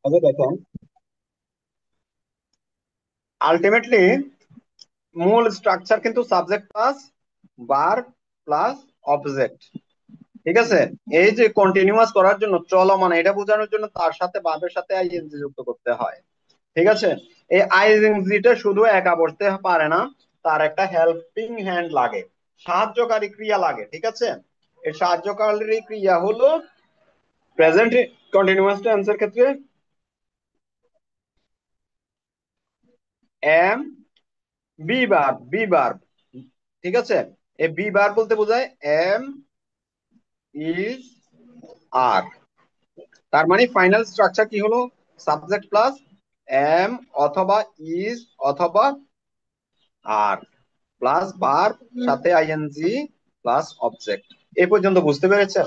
দেখেন, আলটিমেটলি মূল স্ট্রাকচার কিন্তু subject plus verb plus object. ঠিক আছে, এই যে কন্টিনিউয়াস করার জন্য, চলমান এটা বোঝানোর জন্য তার সাথে ভার্বের সাথে আইএনজি যুক্ত করতে হয়। ঠিক আছে, এই আইএনজিটা শুধু একা বসতে পারে না, তার একটা হেল্পিং হ্যান্ড লাগে, সাহায্যকারী ক্রিয়া লাগে। ঠিক আছে, এই সাহায্যকারী ক্রিয়া হলো প্রেজেন্ট কন্টিনিউয়াস টেন্সের ক্ষেত্রে এম, বি ভার্ব। ঠিক আছে, এই বি ভার্ব বলতে বোঝায় এম, ইজ, আর। তার মানে ফাইনাল স্ট্রাকচার কি হলো? সাবজেক্ট প্লাস এম অথবা ইজ অথবা আর প্লাস ভার্ব সাথে আইএনজি প্লাস অবজেক্ট। এই পর্যন্ত বুঝতে পেরেছেন?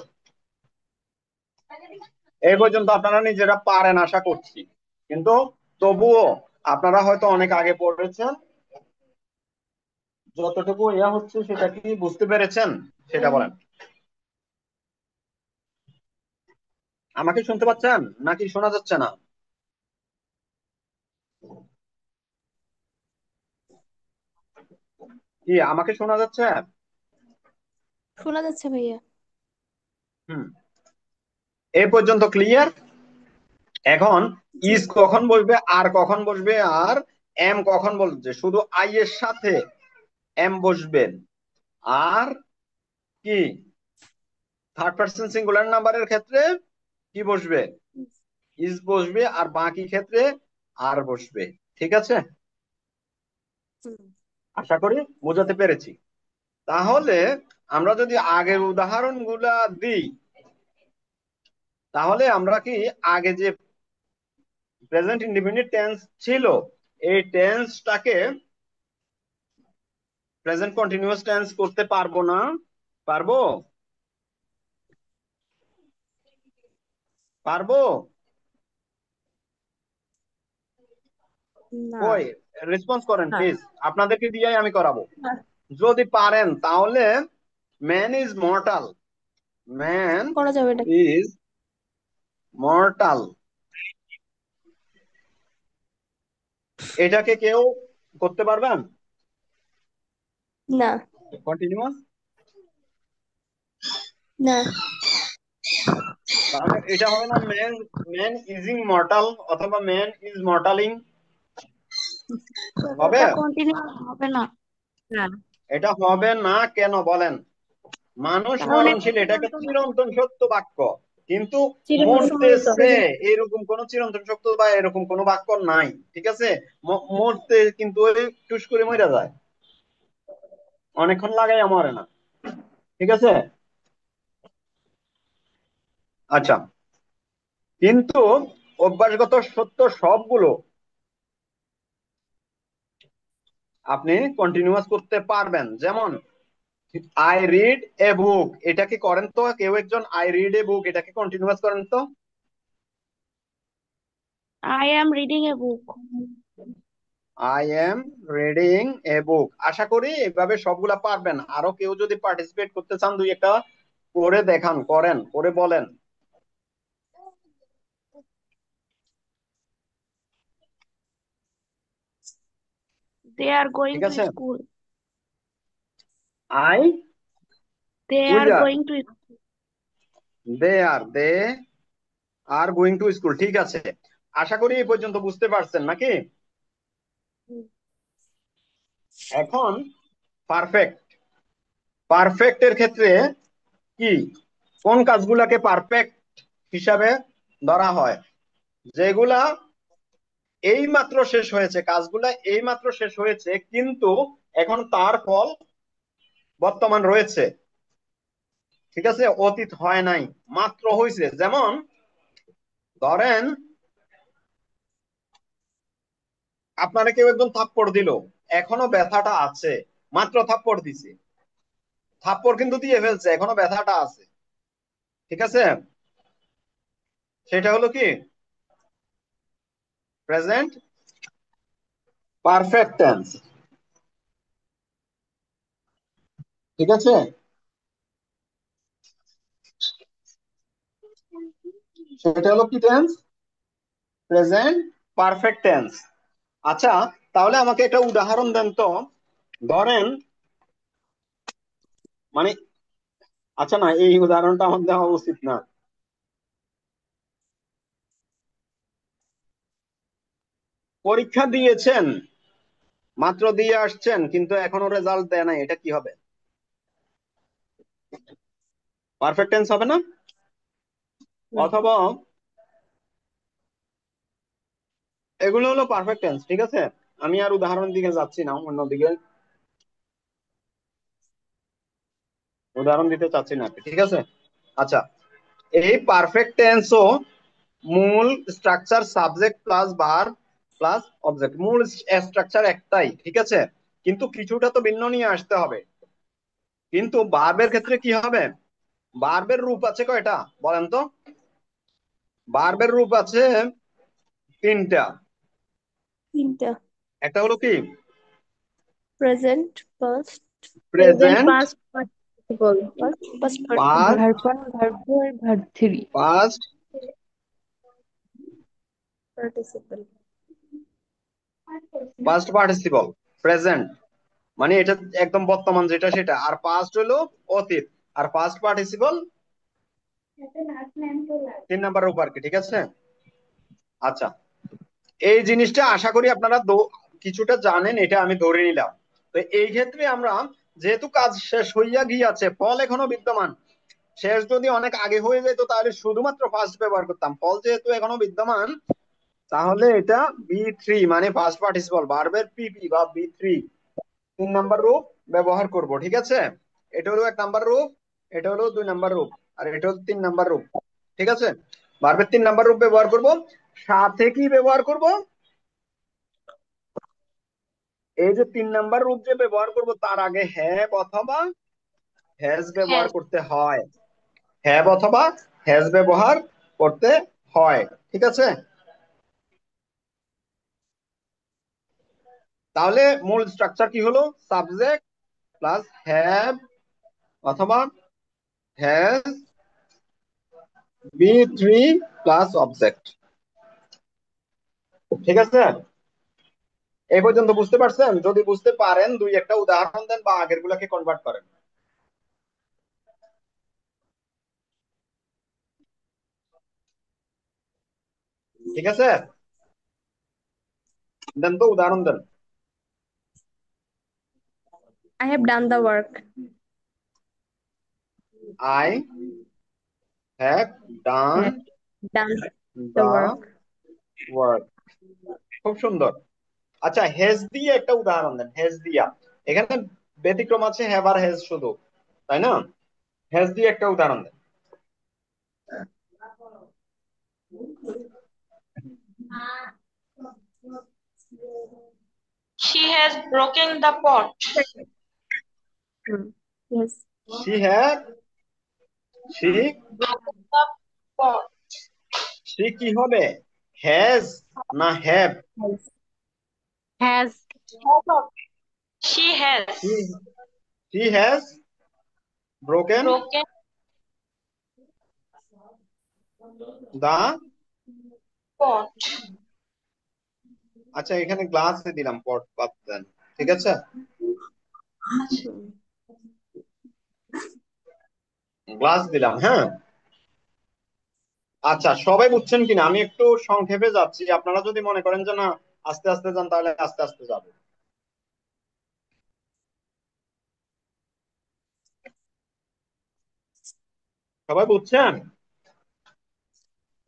এই পর্যন্ত আপনারা নিজেরা পারেন আশা করছি, কিন্তু তবুও আপনারা হয়তো অনেক আগে পড়েছেন, যতটুকু ইয়া হচ্ছে সেটা কি বুঝতে পেরেছেন সেটা বলেন। আমাকে শুনতে পাচ্ছেন নাকি শোনা যাচ্ছে না? কি আমাকে শোনা যাচ্ছে? শোনা যাচ্ছে ভাইয়া। হুম, এই পর্যন্ত ক্লিয়ার? এখন জি। ইজ কখন বসবে, আর কখন বসবে, আর এম কখন বসবে? শুধু আই এর সাথে এম বসবেন, আর কি থার্ড পার্সন সিঙ্গুলার নাম্বারের ক্ষেত্রে কি বসবে? ইজ বসবে, আর বাকি ক্ষেত্রে আর বসবে। ঠিক আছে, হুম। আশা করি বোঝাতে পেরেছি। তাহলে আমরা যদি আগের উদাহরণ গুলা দিই, তাহলে আমরা কি আগে যে প্রেজেন্ট ইনডিফিনিট টেন্স ছিল, এই টেন্সটাকে প্রেজেন্ট কন্টিনিউয়াস টেন্স করতে পারবো না? পারবো? পারবো? না। কই, রেসপন্স করেন না। প্লিজ। আপনাদেরকে দিয়েই আমি করাবো। না, যদি পারেন তাহলে ম্যান ইজ মর্টাল, ম্যান করা যাবে এটা। ইজ মর্টাল, এটাকে কেউ করতে পারবেন? না। কন্টিনিউয়াস, না। তাহলে এটা হবে না ম্যান, ম্যান ইজিং মর্টাল অথবা ম্যান ইজ মর্টালিং? হবে? এটা কন্টিনিউ হবে না। না, এটা হবে না কেন বলেন? মানুষ কারণ এটা মরণশীল, এটা একটা চিরন্তন চিরন্তন সত্য বাক্য, কিন্তু চিরসমাহিত মরতেছে এরকম কোন চিরন্তন সত্য বা এরকম কোন বাক্য নাই। ঠিক আছে, মরতে কিন্তু ওই টুস করে মরে যায়, অনেকক্ষণ লাগাই মরে না। ঠিক আছে, আচ্ছা, কিন্তু অভ্যাসগত সত্য সবগুলো আপনি কন্টিনিউয়াস করতে পারবেন। যেমন আই রিড এ বুক, এটা কি করেন তো কেউ একজন? আই রিড এ বুক, এটাকে কন্টিনিউয়াস করেন তো। I am reading a book. I am reading a book. আশা করি এভাবে সবগুলা পারবেন। আরো কেউ যদি পার্টিসিপেট করতে চান, দুই একটা করে দেখান, করেন, করে বলেন। দে আর গোয়িং ঠিক টু আছে, school. I they are will, going to. They are going to school. ঠিক আছে, আশা করি এই পর্যন্ত বুঝতে পারছেন নাকি? এখন পারফেক্ট, পারফেক্ট এর ক্ষেত্রে কি, কোন কাজগুলাকে পারফেক্ট হিসাবে ধরা হয়? যেগুলা এই মাত্র শেষ হয়েছে, কাজগুলা এই মাত্র শেষ হয়েছে, কিন্তু এখন তার ফল বর্তমান রয়েছে। ঠিক আছে, অতীত হয় নাই, মাত্র হয়েছে। যেমন ধরেন আপনারা কেউ একজন থাপ্পড় দিল, এখনো ব্যথাটা আছে, মাত্র থাপ্পড় দিছে, থাপ্পড় কিন্তু দিয়ে ফেলছে, এখনো ব্যথাটা আছে। ঠিক আছে, সেটা হলো কি প্রেজেন্ট পারফেক্ট টেন্স। ঠিক আছে, সেটা হলো কি টেন্স? Present perfect tense. আচ্ছা, তাহলে আমাকে একটা উদাহরণ দেন তো। ধরেন, মানে, আচ্ছা না, এই উদাহরণটা আমার দেওয়া উচিত না। পরীক্ষা দিয়েছেন, মাত্র দিয়ে আসছেন, কিন্তু এখনো রেজাল্ট দেয় নাই, এটা কি হবে? পারফেক্ট টেন্স হবে না? হুম। অথবা এগুলো হলো পারফেক্ট টেন্স, ঠিক আছে। আমি আর উদাহরণ দিকে যাচ্ছি না, অন্যদিকে উদাহরণ দিতে চাচ্ছি না আর কি, ঠিক আছে। আচ্ছা, এই পারফেক্ট টেন্সও মূল structure subject plus verb plus object, মূল স্ট্রাকচার একটাই, ঠিক আছে। কিন্তু কিছুটা তো ভিন্ন নিয়ে আসতে হবে। কিন্তু ভার্বের ক্ষেত্রে কি হবে? ভার্বের রূপ আছে কয়টা বলেন তো? ভার্বের রূপ আছে তিনটা। তিনটা। একটা হলো কি? Present first, present present, past participle, past past, verb 1 verb 2 আর verb 3 past, participle. Past participle, present মানে এটা একদম বর্তমান যেটা সেটা, আর পাস্ট হলো অতীত, আর পাস্ট পার্টিসিপল 3 নাম্বার রূপ আর কি, ঠিক আছে। আচ্ছা, এই জিনিসটা আশা করি আপনারা কিছুটা জানেন, এটা আমি ধরে নিলাম। তো এই ক্ষেত্রে আমরা, যেহেতু কাজ শেষ হইয়া গিয়াছে, ফল এখনো বিদ্যমান, শেষ যদি অনেক আগে হয়ে যেত তাহলে শুধুমাত্র ফার্স্ট ব্যবহার করতাম। ফল যেহেতু এখনো বিদ্যমান, তাহলে এটা বি3 মানে ফার্স্ট পার্টিসিপল ভার্বের পিপি বা বি3, 3 নাম্বার রূপ ব্যবহার করব, ঠিক আছে। এটা হলো 1 নাম্বার রূপ, এটা হলো 2 নাম্বার রূপ, আর এটা হলো 3 নাম্বার রূপ, ঠিক আছে। ভার্বের 3 নাম্বার রূপ ব্যবহার করব। সাথে কি ব্যবহার করব? এই যে 3 নাম্বার রূপ যে ব্যবহার করব, তার আগে হ্যাভ অথবা হ্যাজ ব্যবহার হ্যাঁ। করতে হয়। হ্যাভ অথবা হ্যাজ ব্যবহার করতে হয়, ঠিক আছে। তাহলে মূল স্ট্রাকচার কি হলো? সাবজেক্ট প্লাস হ্যাভ অথবা হ্যাজ, বি3 প্লাস অবজেক্ট, ঠিক আছে। এই পর্যন্ত বুঝতে পারছেন? যদি বুঝতে পারেন, দুই একটা উদাহরণ দেন বা আগের গুলাকে কনভার্ট করেন, ঠিক আছে। দেন তো, উদাহরণ দেন। I have done the work. I have done Have done the the work. Work, খুব সুন্দর। আচ্ছা, হেজ দিয়ে একটা উদাহরণ দেন, হেজ দিয়া। এখানে ব্যতিক্রম আছে হ্যাভ আর হেজ শুধু, তাই না? হেজ দিয়ে একটা উদাহরণ দেন। She has broken the pot. Yes. She have, she, Broken the pot. She কি হবে? হ্যাজ না have? Has She she, has she has broken broken the. pot. আচ্ছা, এখানে গ্লাসে দিলাম, পট বাদ দেন, ঠিক আছে। গ্লাস দিলাম, হ্যাঁ। আচ্ছা, সবাই বুঝছেন কিনা? আমি একটু সংক্ষেপে যাচ্ছি, আপনারা যদি মনে করেন যে না আস্তে আস্তে যান, তাহলে আস্তে আস্তে যাবো। সবাই বুঝছেন?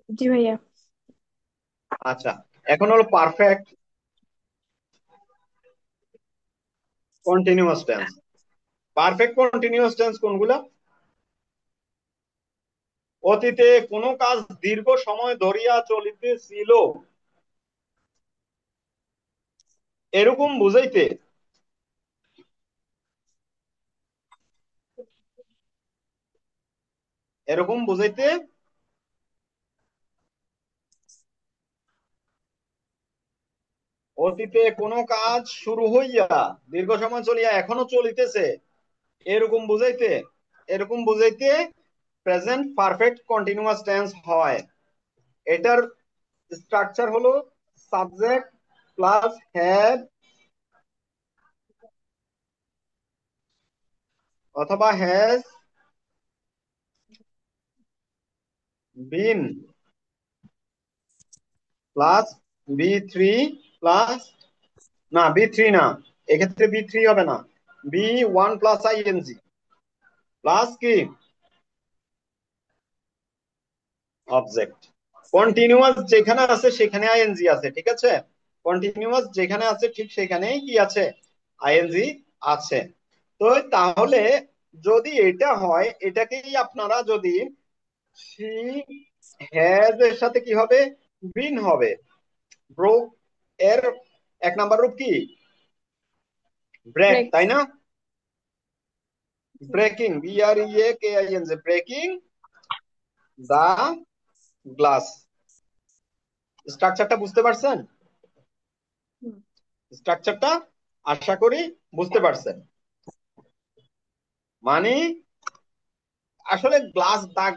জি ভাইয়া। আচ্ছা, এখন হলো perfect continuous tense. Perfect continuous tense কোনগুলা? অতীতে কোনো কাজ দীর্ঘ সময় ধরিয়া চলিতেছিল, এরকম বুঝাইতে, এরকম বুঝাইতে অতীতে কোনো কাজ শুরু হইয়া দীর্ঘ সময় চলিয়া এখনো চলিতেছে, এরকম বুঝাইতে, এরকম বুঝাইতে প্রেজেন্ট পারফেক্ট কন্টিনিউয়াস টেন্স হয়। এটার স্ট্রাকচার হলো সাবজেক্ট প্লাস হ্যাভ অথবা হ্যাজ বিন প্লাস বি3 প্লাস না বি3 না, এক্ষেত্রে বি3 হবে না, বি1 প্লাস আইএনজি প্লাস কি অবজেক্ট। কন্টিনিউয়াস যেখানে আছে সেখানে আইএনজি আছে, ঠিক আছে, কন্টিনিউয়াস যেখানে আছে ঠিক সেখানেই কি আছে আইএনজি আছে। তো তাহলে যদি এটা হয়, এটাকেই আপনারা যদি শি হ্যাজ এর সাথে কি হবে বিন হবে, ব্রোক এর এক নাম্বার রূপ কি ব্রেক, Break. তাই না, ব্রেকিং BREAKING ব্রেকিং দা গ্লাস। স্ট্রাকচারটা বুঝতে পারছেন? হুম। স্ট্রাকচারটা আশা করি বুঝতে পারছেন। মানে আসলে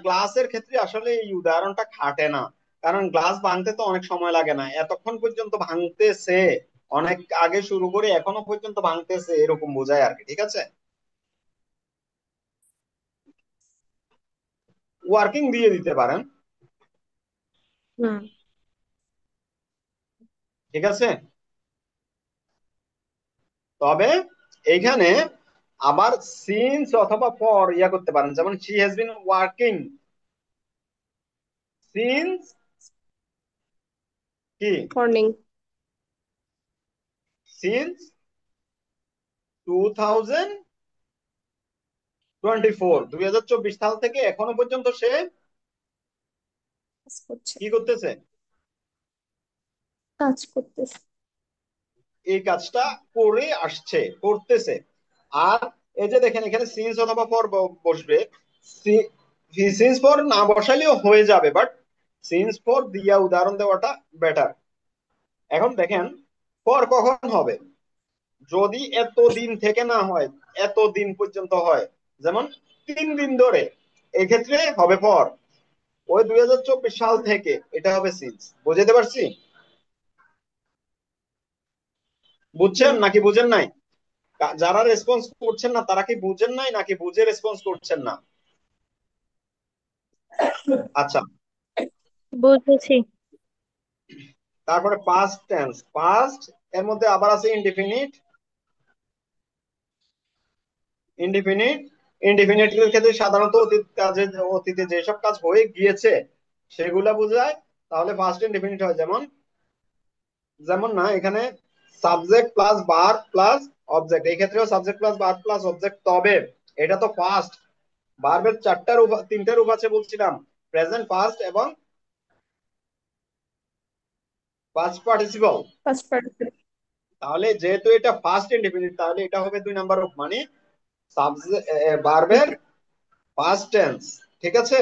গ্লাসের ক্ষেত্রে আসলে এই উদাহরণটা খাটে না, কারণ গ্লাস ভাঙতে তো অনেক সময় লাগে না, এতক্ষণ পর্যন্ত ভাঙতেছে, অনেক আগে শুরু করে এখনো পর্যন্ত ভাঙতেছে, এরকম বোঝায় আর কি, ঠিক আছে। ওয়ার্কিং দিয়ে দিতে পারেন, হুম। ঠিক আছে। তবে এইখানে আবার সিন্স অথবা ফর ইয়া করতে পারেন, যেমন she has been working since কি Morning. সিন্স 2024 সাল থেকে এখনো পর্যন্ত সে কাজ করছে। কি করতেছে, কাজ করতেছে। এই কাজটা করে আসছে, করতেছে। আর এই যে দেখেন এখানে সিন্স অথবা ফর বসবে, সিন্স ফর না বসালেও হয়ে যাবে, বাট সিন্স ফর দিয়া উদাহরণ দেওয়াটা বেটার। এখন দেখেন ফর কখন হবে, যদি এতদিন থেকে না হয়, এতদিন পর্যন্ত হয়, যেমন 3 দিন ধরে, এক্ষেত্রে হবে ফর। ওই 2024 সাল থেকে এটা হবে সিন্স। বুঝতে পারছি? বুঝছেন হুম। নাকি বুঝেন নাই? যারা রেসপন্স করছেন না তারা কি বুঝেন নাই নাকি বুঝে রেসপন্স করছেন না? আচ্ছা, বুঝেছি। তারপরে পাস্ট টেন্স, পাস্ট এর মধ্যে আবার আছে ইনডিফিনিট, ইনডিফিনিট ইনডিফিনিট এর ক্ষেত্রে সাধারণত অতীত কাজে, অতীতে যেসব কাজ হয়ে গিয়েছে সেগুলা বোঝায়, তাহলে ফার্স্ট ইনডিফিনিট হয়। যেমন যেমন না এখানে subject plus verb plus object, এই ক্ষেত্রেও subject plus verb plus object, তবে এটা তো ফার্স্ট, ভার্বের তিনটা রূপ আছে বলছিলাম, প্রেজেন্ট, পাস্ট এবং পাস্ট পার্টিসিপল। Past participle. তাহলে যেহেতু এটা ফার্স্ট ইনডিফিনিট, তাহলে এটা হবে 2 নাম্বার রূপ, মানে ভার্বের পাস্ট টেন্স, ঠিক আছে।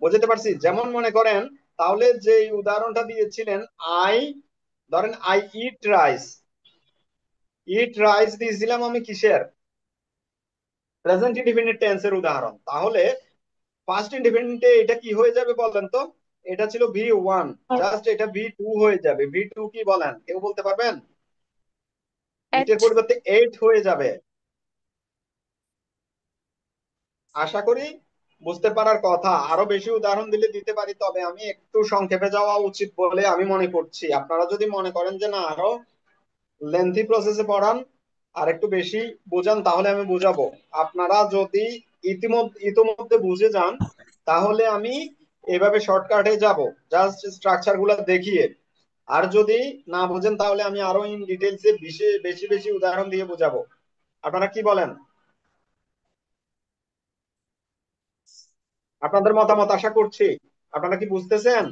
বুঝতে পারছি? যেমন মনে করেন তাহলে যে উদাহরণটা দিয়েছিলেন, আই, ধরেন I eat rice, eat rice দিয়েছিলাম আমি কিসের, প্রেজেন্ট ইনডিফিনিট টেন্সের উদাহরণ। তাহলে ফার্স্ট ইনডিফিনিটে এটা কি হয়ে যাবে বলেন তো, এটা ছিল V1, জাস্ট এটা V2 হয়ে যাবে। V2 কি বলেন, কেউ বলতে পারবেন? ইটের At. পরিবর্তে 8 হয়ে যাবে। আশা করি বুঝতে পারার কথা, আরো বেশি উদাহরণ দিলে দিতে পারি, তবে আমি একটু সংক্ষেপে যাওয়া উচিত বলে আমি মনে করছি। আপনারা যদি মনে করেন যে না আরো লেন্থি প্রসেসে পড়ান আর একটু বেশি বোঝান, তাহলে আমি বুঝাবো। আপনারা যদি ইতিমধ্যে বুঝে যান তাহলে আমি এভাবে শর্টকাটে যাব, জাস্ট স্ট্রাকচার গুলা দেখিয়ে। আর যদি না বুঝেন তাহলে আমি আরো ইন ডিটেলসে বেশি বেশি বেশি উদাহরণ দিয়ে বোঝাবো। আপনারা কি বলেন? আপনাদের মতামত আশা করছি। আপনারা কি বুঝতেছেন?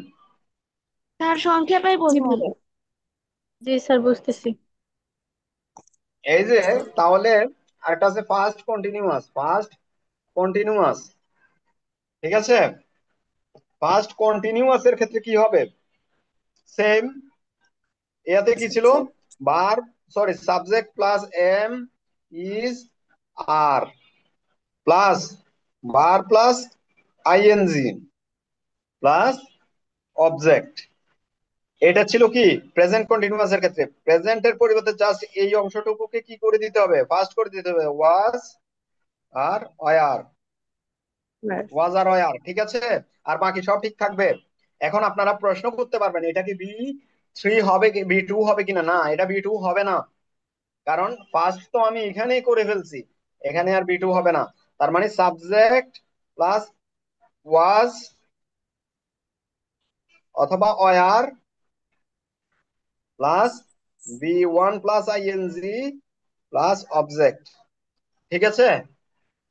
স্যার সংক্ষেপেই জি বোঝান। ভাইয়া। জি স্যার বুঝতেছি। এই যে তাহলে আরেকটা আছে ফার্স্ট কন্টিনিউয়াস, ফার্স্ট কন্টিনিউয়াস, ঠিক আছে। ফার্স্ট কন্টিনিউয়াস এর ক্ষেত্রে কি হবে, সেম, এতে কি ছিল, Subject. Verb, sorry subject plus am is are plus verb plus ING plus object. এটা ছিল কি প্রেজেন্ট কন্টিনিউয়াস এর ক্ষেত্রে। প্রেজেন্টের পরিবর্তে জাস্ট এই অংশটুকুকে কি করে দিতে হবে, ফার্স্ট করে দিতে হবে ওয়াজ আর ওয়ার, ওয়াজ আর ওয়ার, ঠিক আছে। আর বাকি সব ঠিক থাকবে। এখন আপনারা প্রশ্ন করতে পারবেন এটা কি বি 3 হবে কি বি 2 হবে কিনা। না, এটা বি 2 হবে না, কারণ ফার্স্ট তো আমি এখানেই করে ফেলছি, এখানে আর বি 2 হবে না। তার মানে সাবজেক্ট প্লাস ওয়াজ অথবা were plus be 1 plus ING plus object, ঠিক আছে।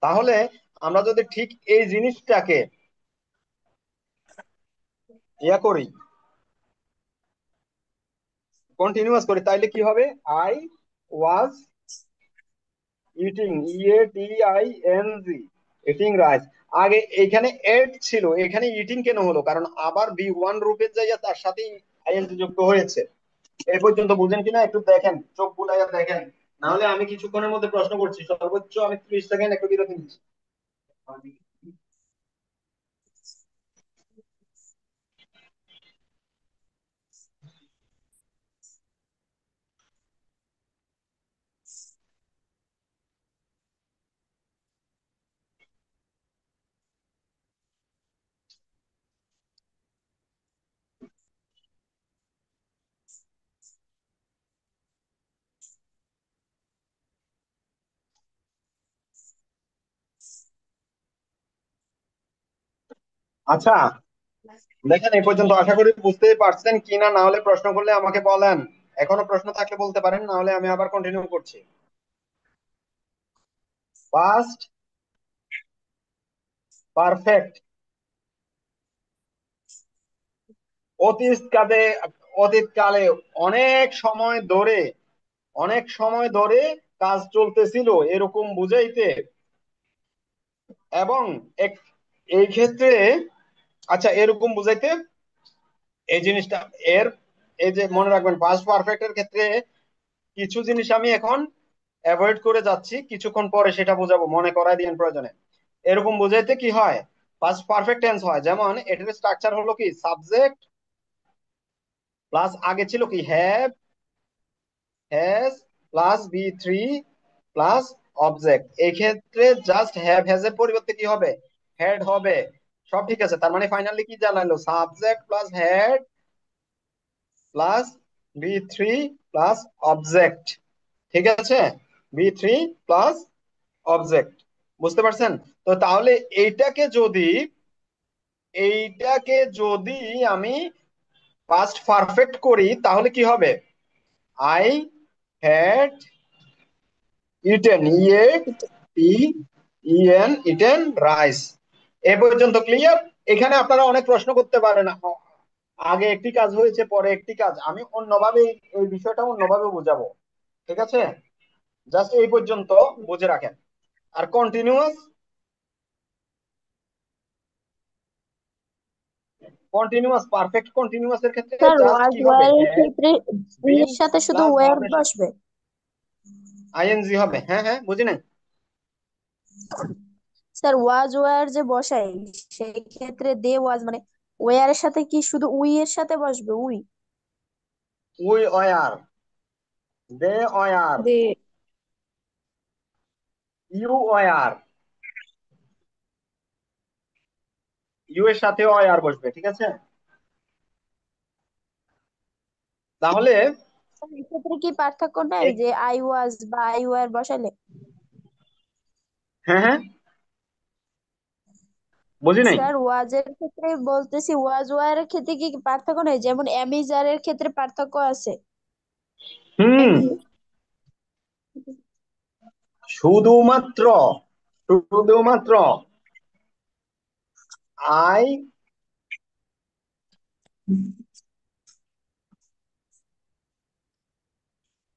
তাহলে আমরা যদি ঠিক এই জিনিসটাকে ইয়া করি, কন্টিনিউয়াস করি, তাইলে কি হবে, I was eating, EATING, eating rice. আগে এখানে এট ছিল, এখানে ইটিং কেন হলো, কারণ আবার বি 1 রূপে যাইয়া তার সাথে আইএনজি যুক্ত হয়েছে। এই পর্যন্ত বুঝেন কিনা একটু দেখেন, চোখ বুলাইয়া দেখেন, না হলে আমি কিছুক্ষণের মধ্যে প্রশ্ন করছি, সর্বোচ্চ আমি 30 সেকেন্ড একটু বিরতি নিচ্ছি। আচ্ছা, দেখেন এই পর্যন্ত আশা করি বুঝতেই পারছেন কিনা, না হলে প্রশ্ন করলে আমাকে বলেন। এখনো প্রশ্ন থাকলে বলতে পারেন, না হলে আমি আবার কন্টিনিউ করছি। পাস্ট পারফেক্ট, অতীতকালে, অতীতকালে অনেক সময় ধরে, অনেক সময় ধরে কাজ চলতেছিল এরকম বুঝাইতে। এবং এই ক্ষেত্রে, আচ্ছা এরকম বুঝাইতে এই জিনিসটা, এর এই যে মনে রাখবেন পাস্ট পারফেক্ট এর ক্ষেত্রে কিছু জিনিস আমি এখন অ্যাভয়েড করে যাচ্ছি, কিছুক্ষণ পরে সেটা বোঝাবো, মনে করাই দিন প্রয়োজনে। এরকম বুঝাইতে কি হয়, পাস্ট পারফেক্ট টেন্স হয়, যেমন এটার স্ট্রাকচার হলো কি সাবজেক্ট প্লাস আগে ছিল কি have, has plus B 3 plus object. এই ক্ষেত্রে জাস্ট হ্যাভ হ্যাজ এর পরিবর্তে কি হবে, হ্যাড হবে। সব ঠিক আছে, তার মানে ফাইনালি কি জানাইলো, subject plus had plus B 3 plus object, ঠিক আছে। বি 3 প্লাস অবজেক্ট, বুঝতে পারছেন। তো তাহলে এইটাকে যদি আমি পাস্ট পারফেক্ট করি তাহলে কি হবে, I had eaten, eaten rice. এ পর্যন্ত ক্লিয়ার। এখানে আপনারা অনেক প্রশ্ন করতে পারেন, আগে একটি কাজ হয়েছে পরে একটি কাজ, আমি অন্যভাবে এই বিষয়টা অন্যভাবে বোঝাবো, ঠিক আছে। জাস্ট এই পর্যন্ত বুঝে রাখেন। আর কন্টিনিউয়াস, কন্টিনিউয়াস পারফেক্ট কন্টিনিউয়াস এর ক্ষেত্রে স্যার জাস্ট ওয়াজ কি হবে, ওয়ার এর হ্যাভ ক্ষেত্রে বিন এর সাথে শুধু প্লাস ওয়্যার ভার্বের সাথে বসবে। আইএনজি হবে। হ্যাঁ হ্যাঁ, বুঝি নাই। স্যার ওয়াজ ওয়্যার যে বসাই, সেই ক্ষেত্রে দে ওয়াজ মানে ওয়্যার এর সাথে কি শুধু উই এর সাথে বসবে, we? We were, they were, they. You were, you এর সাথে ওয়ার বসবে, ঠিক আছে। তাহলে এক্ষেত্রে কি পার্থক্য নাই এই, যে আই ওয়াজ বা আই ওয়্যার বসালে? হ্যাঁ হ্যাঁ, বুঝি নাই। স্যার ওয়াজের ক্ষেত্রে বলতেছি, ওয়াজ ওয়্যার এর ক্ষেত্রে কি পার্থক্য নেই, যেমন অ্যামিজার এর ক্ষেত্রে পার্থক্য আছে। হুম, শুধুমাত্র, শুধুমাত্র আই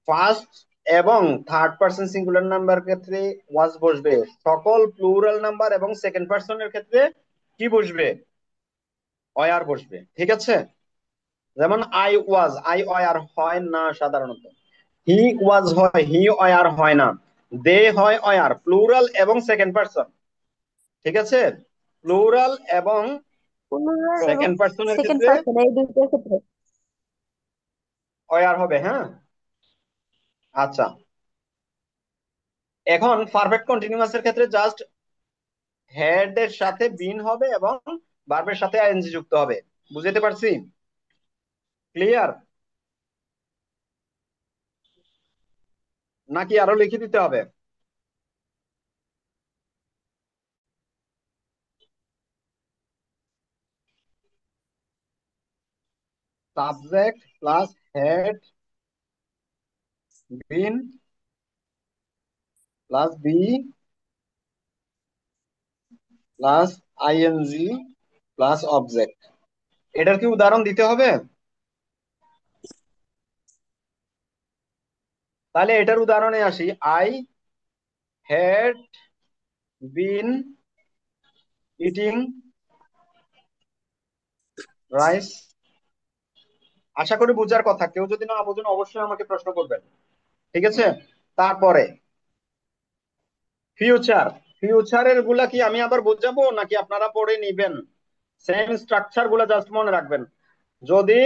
ফার্স্ট এবং থার্ড পার্সন সিঙ্গুলার নাম্বার ক্ষেত্রে ওয়াজ বসবে, সকল প্লুরাল নাম্বার এবং সেকেন্ড পার্সনের ক্ষেত্রে কি বসবে, ওয়ার বসবে, ঠিক আছে। যেমন আই ওয়াজ, আই ওয়ার হয় না সাধারণত, হি ওয়াজ হয়, হি ওয়ার হয় না, দে হয় ওয়ার, প্লুরাল এবং সেকেন্ড পার্সন, ঠিক আছে। প্লুরাল এবং প্লুরাল এবং সেকেন্ড পার্সনের সেকেন্ড ক্ষেত্রে পার্সন এই দুইটার ক্ষেত্রে। ওয়ার হবে, হ্যাঁ। আচ্ছা, এখন পারফেক্ট কন্টিনিউয়াস এর ক্ষেত্রে জাস্ট হেড এর সাথে বিন হবে এবং ভার্বের সাথে আইএনজি যুক্ত হবে। বুঝতে পারছি? ক্লিয়ার? নাকি আরো লিখে দিতে হবে? Subject plus had been plus V plus ING plus object. এটার কি উদাহরণ দিতে হবে? তাহলে এটার উদাহরণে আসি। I had been eating rice. আশা করি বুঝার কথা। কেউ যদি না বুঝেন অবশ্যই আমাকে প্রশ্ন করবেন, ঠিক আছে? তারপরে ফিউচার। ফিউচারের গুলা কি আমি আবার বোঝাবো নাকি আপনারা পড়ে নিবেন? সেম স্ট্রাকচার গুলা জাস্ট মনে রাখবেন যদি,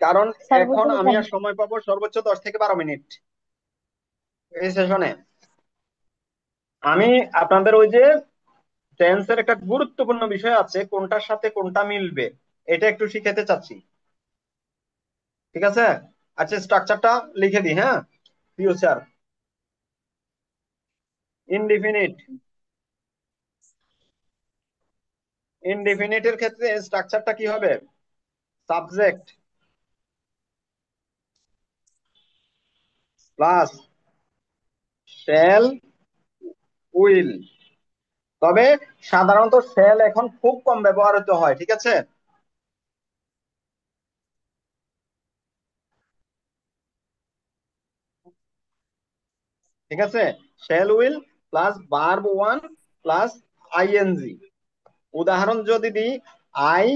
কারণ স্যার এখন বুঝে আমি গেছেন? আর সময় পাবো সর্বোচ্চ 10 থেকে 12 মিনিট এই সেশনে। আমি আপনাদের ওই যে টেন্সের একটা গুরুত্বপূর্ণ বিষয় আছে, কোনটার সাথে কোনটা মিলবে, এটা একটু শিখাতে চাচ্ছি, ঠিক আছে? আচ্ছা, স্ট্রাকচারটা লিখে দিই, হ্যাঁ। Future indefinite. ইনডিফিনিটের ক্ষেত্রে স্ট্রাকচারটা কি হবে? Subject plus shall will. তবে সাধারণত শ্যাল এখন খুব কম ব্যবহৃত হয়, ঠিক আছে? ঠিক আছে, shall will plus verb one plus ING. উদাহরণ যদি দিই, আই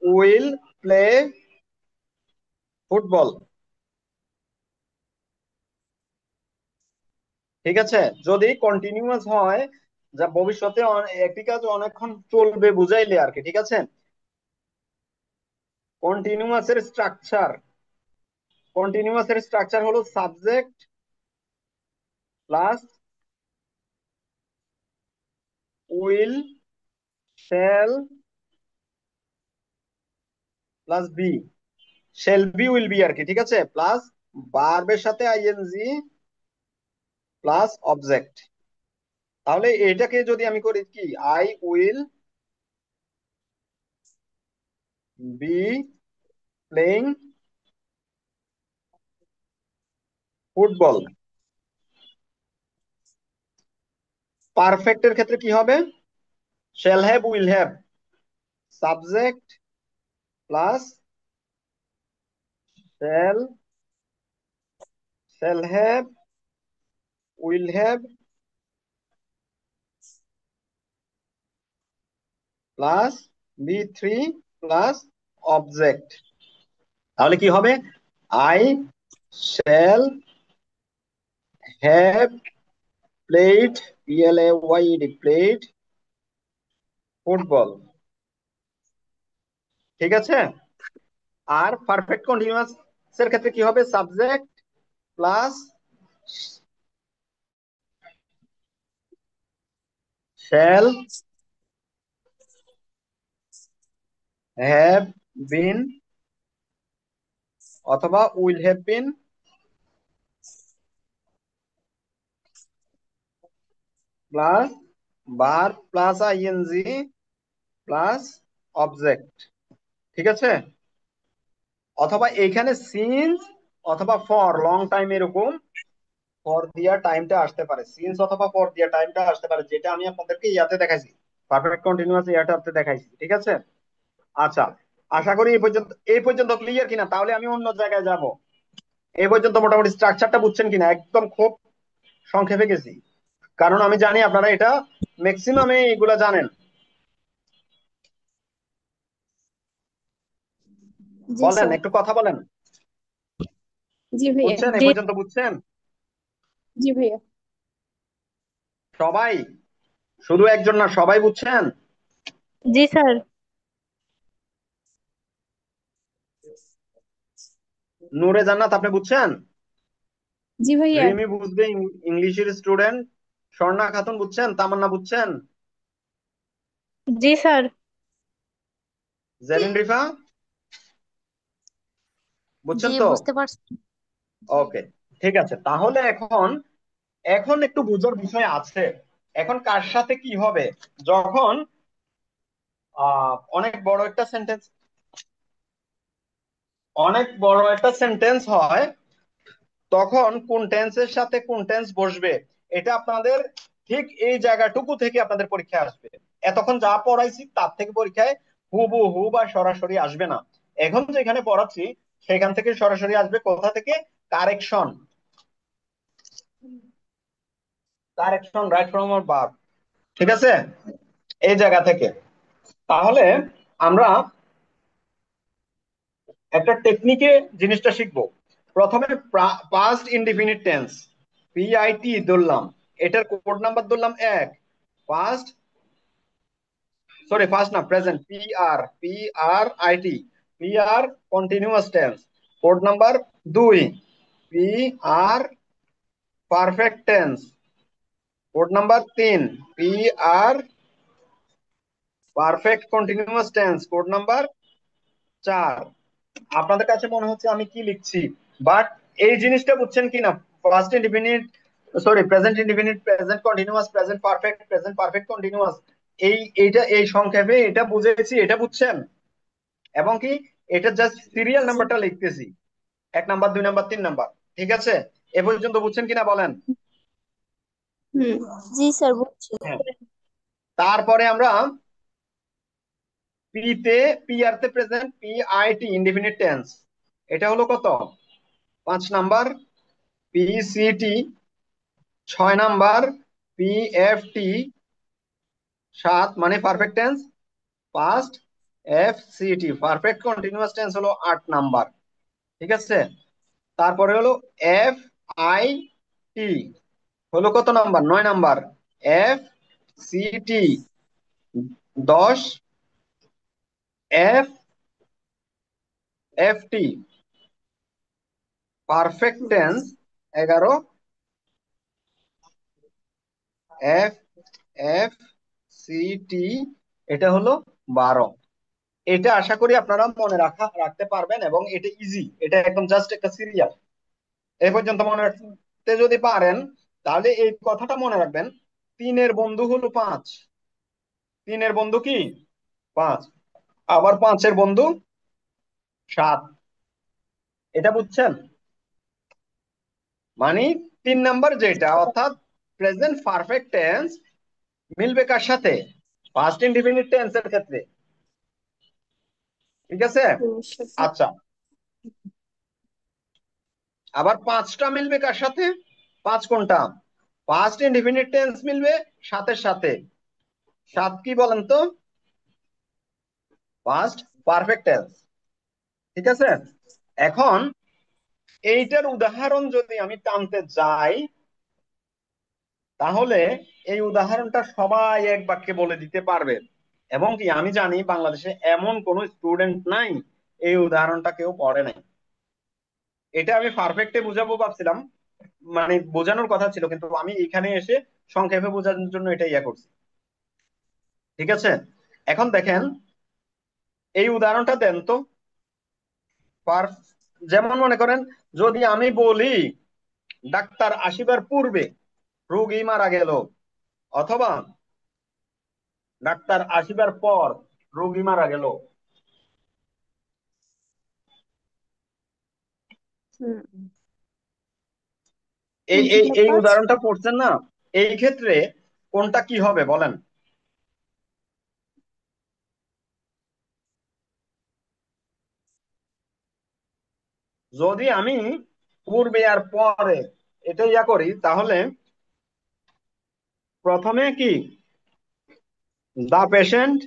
উইল প্লে ফুটবল। ঠিক আছে, যদি কন্টিনিউয়াস হয়, যা ভবিষ্যতে একটি কাজ অনেকক্ষণ চলবে বুঝাইলে আর কি, ঠিক আছে? কন্টিনিউয়াস এর স্ট্রাকচার, কন্টিনিউয়াস এর স্ট্রাকচার হলো subject plus will shall plus be, shall be will be আর কি, ঠিক আছে? প্লাস ভার্বের সাথে আইএনজি প্লাস অবজেক্ট। তাহলে এটাকে যদি আমি করি কি, I will be playing football. পারফেক্টের ক্ষেত্রে কি হবে? Shall have will have, subject plus shall, shall have will have plus be three plus object. তাহলে কি হবে? I shall have played, PLAYED, played football. ঠিক আছে? আর পারফেক্ট কন্টিনিউয়াস এর ক্ষেত্রে কি হবে? Subject plus shall have been অথবা will have been plus verb plus ING plus object. ঠিক আছে? অথবা এখানে সিন্স অথবা ফর লং টাইম, এরকম ফর দিয়া টাইমটা আসতে পারে, সিন্স অথবা ফর দিয়া টাইমটা আসতে পারে, যেটা আমি আপনাদেরকে ইয়াতে দেখাইছি, পারফেক্ট কন্টিনিউয়াস ইয়াতে দেখাইছি, ঠিক আছে? আচ্ছা, আশা করি এই পর্যন্ত ক্লিয়ার কিনা, তাহলে আমি অন্য জায়গায় যাব। এই পর্যন্ত মোটামুটি স্ট্রাকচারটা বুঝছেন কিনা? একদম খুব সংক্ষেপে গেছি, কারণ আমি জানি আপনারা এটা ম্যাক্সিমামে এগুলা জানেন। জি বলেন, স্যার। একটু কথা বলেন। জি ভাইয়া। বুঝছেন? এই জি। পর্যন্ত বুঝছেন জি ভাইয়া। সবাই? শুধু একজন না, সবাই বুঝছেন? জি স্যার। নূরে জান্নাত আপনি বুঝছেন? জি ভাইয়া। রিমি বুঝবে, ইংলিশের স্টুডেন্ট। স্বর্ণা খাতুন বুঝছেন? তামান্না বুঝছেন? জি স্যার। জেরিন রিফা জি, বুঝছেন তো? বুঝতে পারছি। জি। ওকে, ঠিক আছে। তাহলে এখন এখন একটু বুঝার বিষয় আছে। এখন কার সাথে কি হবে যখন অনেক বড় একটা সেন্টেন্স, অনেক বড় একটা সেন্টেন্স হয়, তখন কোন টেন্সের সাথে কোন টেন্স বসবে, এটা আপনাদের ঠিক এই জায়গাটুকু থেকে আপনাদের পরীক্ষায় আসবে। এতক্ষণ যা পড়াইছি তার থেকে পরীক্ষায় হুবহু বা সরাসরি আসবে না। এখন যেখানে পড়াচ্ছি সেখান থেকে সরাসরি আসবে কোথা থেকে? কারেকশন, কারেকশন রাইট ফ্রম আর ভার্ব। ঠিক আছে, এই জায়গা থেকে। তাহলে আমরা একটা টেকনিকে জিনিসটা শিখবো। প্রথমে পাস্ট ইনডিফিনিট টেন্স, পিআইটি ধরলাম, এটার কোড নাম্বার ধরলাম 1। পাস্ট, সরি ফার্স্ট না, present, PR IT, PR continuous tense, code number 2। PR perfect tense, code number 3। PR perfect continuous tense, code number 4। আপনাদের কাছে মনে হচ্ছে আমি কি লিখছি, বাট এই জিনিসটা বুঝছেন কিনা? First indefinite, sorry present indefinite, present continuous, present perfect continuous, এই সংক্ষেপে এটা বুঝেছি, এটা বুঝছেন? এবং কি এটা জাস্ট সিরিয়াল জি। নাম্বারটা লিখতেছি, 1 নাম্বার, 2 নাম্বার, 3 নাম্বার। ঠিক আছে, এ পর্যন্ত বুঝছেন কিনা বলেন? হুম। জি স্যার, বুঝছি। হ্যাঁ। তারপরে আমরা পি তে, পিআর তে প্রেজেন্ট, পিআইটি ইনডিফিনিট টেন্স, এটা হলো কত? 5 নাম্বার। PCT 6 number. পিএফটি 7, মানে perfect tense, past. FCT perfect continuous tense হলো 8 নাম্বার। ঠিক আছে, তারপরে হলো এফ আই টি হলো কত number? 9 number. F C T 10। F F T perfect tense 11। F F C T এটা হলো 12। এটা আশা করি আপনারা মনে রাখতে পারবেন, এবং এটা ইজি, এটা একদম জাস্ট একটা সিরিয়াল। এই পর্যন্ত মনে রাখতে যদি পারেন তাহলে এই কথাটা মনে রাখবেন, 3-এর বন্ধু হলো 5। 3-এর বন্ধু কি? 5। আবার 5-এর বন্ধু 7। এটা বুঝছেন? মানে 3 নাম্বার যেটা, অর্থাৎ প্রেজেন্ট পারফেক্ট টেন্স, মিলবে কার সাথে? ফার্স্ট ইনডিফিনিট টেন্সের ক্ষেত্রে। ঠিক আছে, আচ্ছা। আবার 5টা মিলবে কার সাথে? 5 কোনটা? ফার্স্ট ইনডিফিনিট টেন্স মিলবে 7-এর সাথে। 7 কি বলেন তো? First perfect tense. ঠিক আছে, এখন এইটার উদাহরণ যদি আমি টানতে যাই, তাহলে এই উদাহরণটা সবাই এক বাক্যে বলে দিতে পারবে। এবং কি আমি জানি বাংলাদেশে এমন কোন স্টুডেন্ট নাই এই উদাহরণটা কেউ পড়ে নাই। এটা আমি পারফেক্টে বুঝাবো ভাবছিলাম, মানে বোঝানোর কথা ছিল, কিন্তু আমি এখানে এসে সংক্ষেপে বোঝানোর জন্য এটা ইয়া করছি। ঠিক আছে, এখন দেখেন এই উদাহরণটা দেন তো। পার- যেমন মনে করেন, যদি আমি বলি ডাক্তার আসিবার পূর্বে রোগী মারা গেল, অথবা ডাক্তার আসিবার পর রোগী মারা গেল, হুম। এই কোনটি এই এই পাঁচ? উদাহরণটা পড়ছেন না? এই ক্ষেত্রে কোনটা কি হবে বলেন? যদি আমি পূর্বে আর পরে এটা ইয়া করি, তাহলে প্রথমে কি দা পেশেন্ট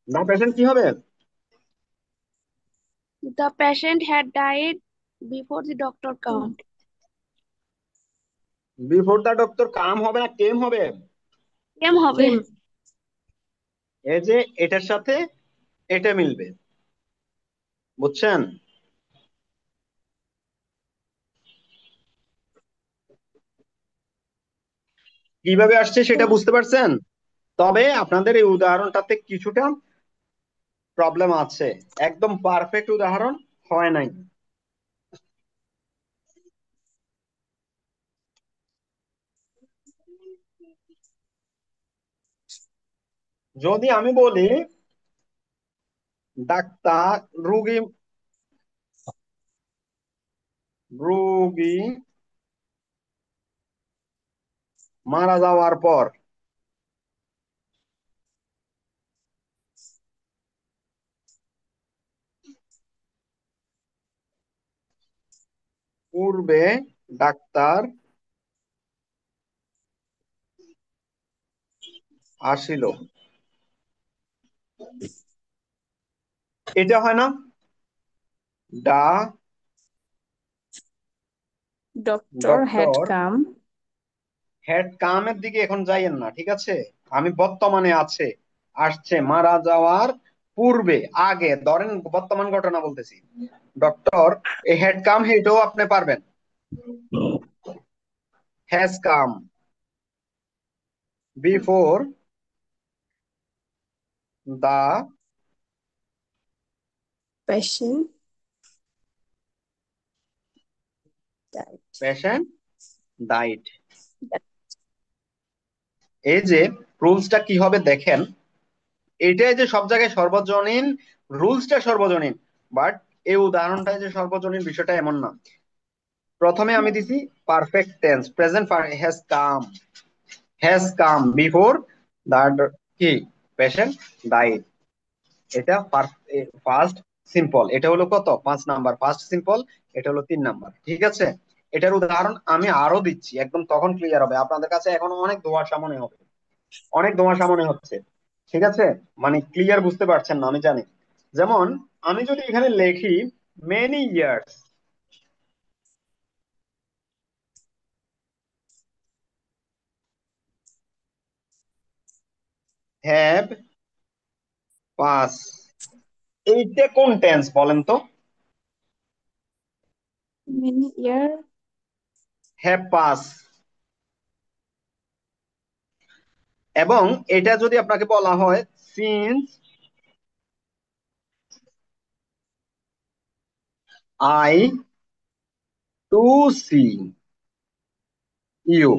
দ্য পেশেন্ট কি হবে? The patient had died before the doctor come. Before the doctor come হবে না কেম হবে? কেম হবে। কিম। এই যে এটার সাথে এটা মিলবে, বুঝছেন? কিভাবে আসছে সেটা বুঝতে পারছেন? তবে আপনাদের এই উদাহরণটাতে কিছুটা প্রবলেম আছে, একদম পারফেক্ট উদাহরণ হয় নাই। যদি আমি বলি ডাক্তার রোগী রোগী মারা যাওয়ার পর পূর্বে ডাক্তার আসিল, এটা হয় না? ডা Doctor had doctor come. Head কামের দিকে এখন যাইয়েন না, ঠিক আছে? আমি বর্তমানে আছে, আসছে, মারা যাওয়ার পূর্বে, আগে ধরেন বর্তমান ঘটনা বলতেছি। ডক্টর এই হেড কাম এটাও আপনি পারবেন, has come before the Patient died. Patient died. এই যে রুলসটা কি হবে দেখেন, এটাই যে সব জায়গায় সর্বজনীন, রুলসটা সর্বজনীন, বাট এই উদাহরণটাই যে সর্বজনীন বিষয়টা এমন না। প্রথমে আমি দিছি perfect tense, present has come before the কি পেশেন্ট ডাইড। এটা ফার্স্ট সিম্পল, এটা হলো কত 5 নাম্বার, ফার্স্ট সিম্পল, এটা হলো 3 নাম্বার, ঠিক আছে? এটার উদাহরণ আমি আরো দিচ্ছি, একদম তখন ক্লিয়ার হবে আপনাদের কাছে, এখন অনেক ধোঁয়াশা মনে হবে, অনেক ধোঁয়াশা মনে হচ্ছে, ঠিক আছে? মানে ক্লিয়ার বুঝতে পারছেন না আমি জানি। যেমন আমি যদি এখানে লিখি মেনি ইয়ার্স, হ্যাভ পাস, এইটা কোন টেন্স বলেন তো? Many year. Have pass. এবং এটা যদি আপনাকে বলা হয় since I to see you,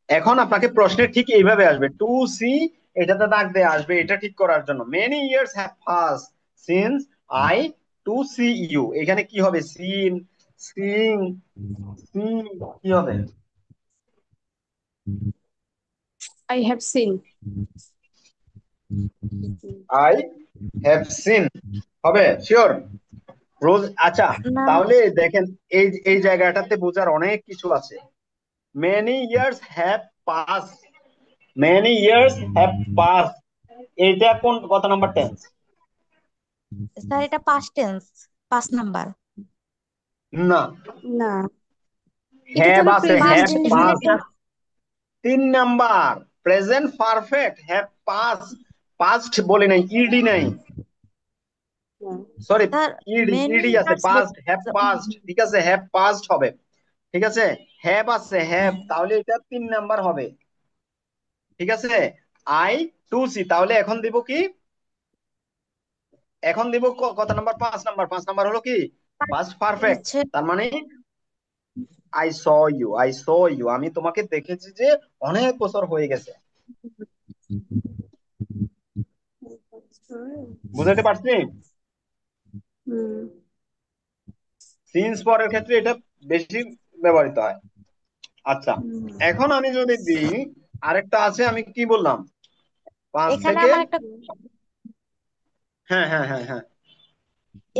এখন আপনাকে প্রশ্নের ঠিক এইভাবে আসবে, টু সি এটাতে দাগ দিয়ে আসবে, এটা ঠিক করার জন্য। Many years have pass since I to see you, এখানে কি হবে? সিন, সিং, সি, কি হবে? I have seen. I have seen হবে, শিওর? রোজ, আচ্ছা, না, তাহলে দেখেন এই এই জায়গাটাতে বোঝার অনেক কিছু আছে। Many years have pass, many years have pass, এটা কোন কত নাম্বার টেন্স? স্যার এটা পাস্ট টেন্স, 5 নাম্বার। না, না, এটা হ্যাভ তাহলে আছে, past have present indefinite pass indefinite. 3 number. Present perfect have pass, past বলে নাই, ইডি নাই, sorry, sir ED many ED আছে, ইয়ার্স পাস্ট হ্যাভ পাস্ট, ঠিক আছে, হ্যাভ পাস্ট হবে, ঠিক আছে? হ্যাভ আছে, হ্যাভ, তাহলে এটা 3 নাম্বার হবে, ঠিক আছে? আই টু সি, তাহলে এখন দিব কি? এখন দিব কত নাম্বার? 5 নাম্বার। 5 নাম্বার হলো কি? পাস্ট পারফেক্ট, হচ্ছে তার মানে I saw you, I saw you, আমি তোমাকে দেখেছি যে অনেক বছর হয়ে গেছে, বুঝাতে পারছি? হুম। সিন্স পরের ক্ষেত্রে এটা বেশি ব্যবহৃত হয়। আচ্ছা, এখন আমি যদি দিই, আরেকটা আছে, আমি কি বললাম, 5 এখানে থেকে, আমার একটা, হ্যাঁ হ্যাঁ হ্যাঁ হ্যাঁ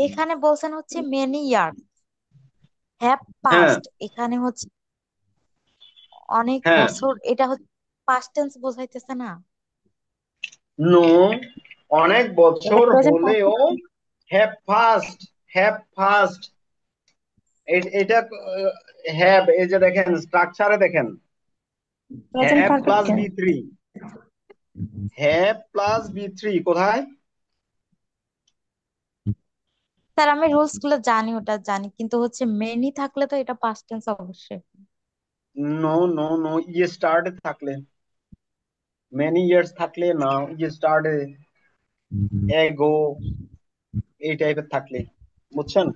এখানে বলছেন হচ্ছে মেনি ইয়ার্স হ্যাভ হ্যাঁ পাস্ট, এখানে হচ্ছে অনেক হ্যাঁ, বছর, এটা হচ্ছে পাস্ট টেন্স বোঝাইতেছে না। নো, অনেক তাহলে বছর প্রেজেন্ট হলেও হ্যাভ ফার্স্ট, হ্যাভ ফার্স্ট, এটা হ্যাভ, এই যে দেখেন স্ট্রাকচারে দেখেন, present have plus perfect be three, have plus be three কোথায়? স্যার আমি রুলস গুলো জানি, ওটা জানি, কিন্তু হচ্ছে মেনি থাকলে তো এটা পাস্ট টেন্স অবশ্যই। নো নো নো, ইয়ে স্টার্টে থাকলে, মেনি ইয়ার্স থাকলে না, ইয়ে স্টার্টে, এগো, এই টাইপের থাকলে, বুঝছেন?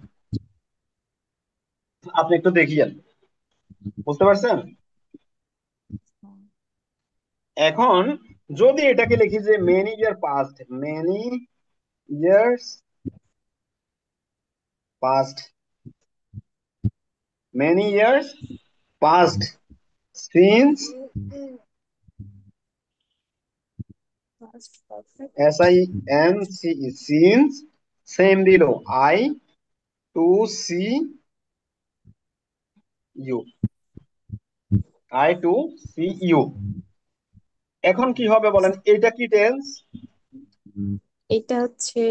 আপনি একটু দেখিয়েন, বুঝতে পারছেন? এখন যদি এটাকে লিখি যে many year past, many years past, many years past since, S I N C E, since, same deal I to see you, I to see you. এখন কি হবে বলেন, এটা কি টেন্স? এটা হচ্ছে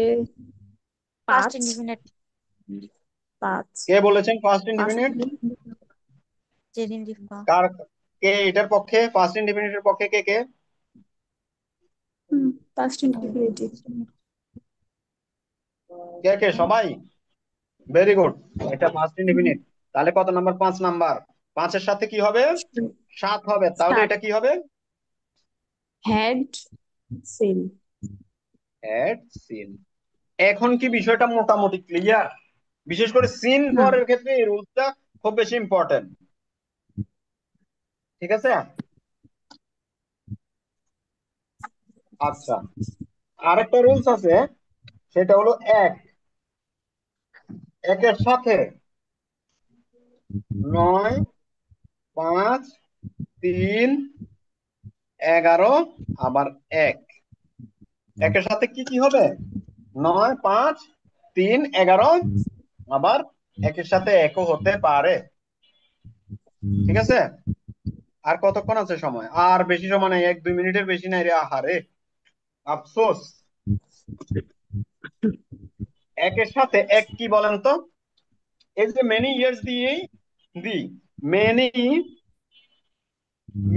ফার্স্ট 5 ইনডিফিনিট। 5 কে বলেছেন ফার্স্ট 5 ইনডিফিনিট? জেনিফা। কার, কে এটার পক্ষে, ফার্স্ট ইনডিফিনিটের পক্ষে কে কে? past indefinite কে কে? সবাই, ভেরি গুড। এটা ফার্স্ট ইনডিফিনিট, তাহলে কত নাম্বার? 5 নাম্বার। 5-এর সাথে কি হবে? 7 হবে, তাহলে 7 এটা কি হবে? had seen had seen. এখন কি বিষয়টা মোটামুটি ক্লিয়ার? বিশেষ করে সিন হুম ফরের ক্ষেত্রে এই রুলসটা খুব বেশি ইম্পর্টেন্ট, ঠিক আছে? আচ্ছা, আরেকটা রুলস আছে, সেটা হলো এক, একের সাথে 9, 5, 3, 11 আবার 1, একের সাথে কি কি হবে? 9, 5, 3, 11 আবার একের সাথে একও হতে পারে, ঠিক আছে? আর কতক্ষণ আছে সময়? আর বেশি সময় নাই, 1-2 মিনিটের বেশি নাই রে, আহারে আফসোস। একের সাথে এক কি বলেন তো? এই যে মেনি ইয়ার্স দিয়েই দি, মেনি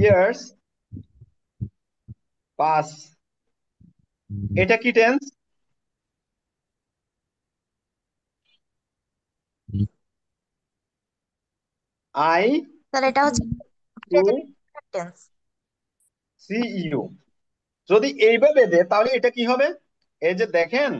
ইয়ার্স পাস, এটা কি টেন্স? আই স্যার এটা হচ্ছে to present tense. See you. যদি এইভাবে দে তাহলে এটা কি হবে? এই যে দেখেন,